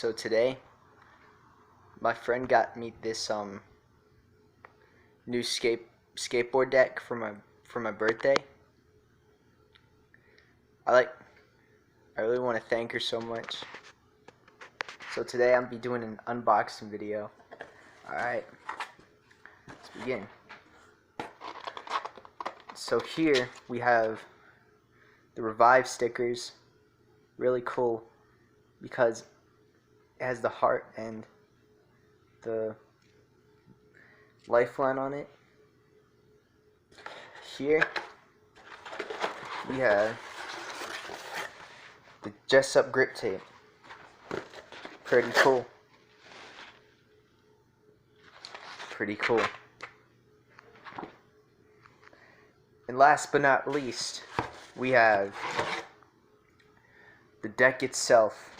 So today, my friend got me this new skateboard deck for my birthday. I really want to thank her so much. So today I'm be doing an unboxing video. Alright, let's begin. So here we have the Revive stickers. Really cool because it has the heart and the lifeline on it. Here we have the Jessup grip tape. Pretty cool. Pretty cool. And last but not least, we have the deck itself,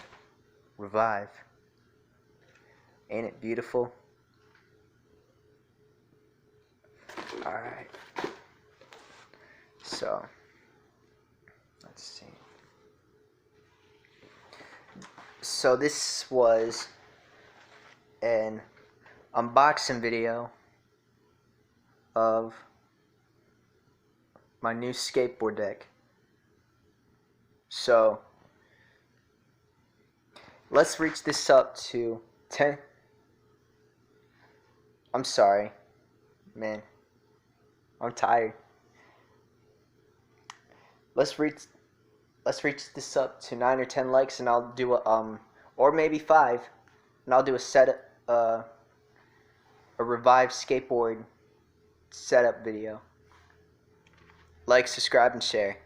Revive. Ain't it beautiful? Alright. So, let's see. So this was an unboxing video of my new skateboard deck. So let's reach this up to 10. I'm sorry, man. I'm tired. Let's reach this up to 9 or 10 likes, and I'll do a or maybe 5, and I'll do a Revive skateboard setup video. Like, subscribe, and share.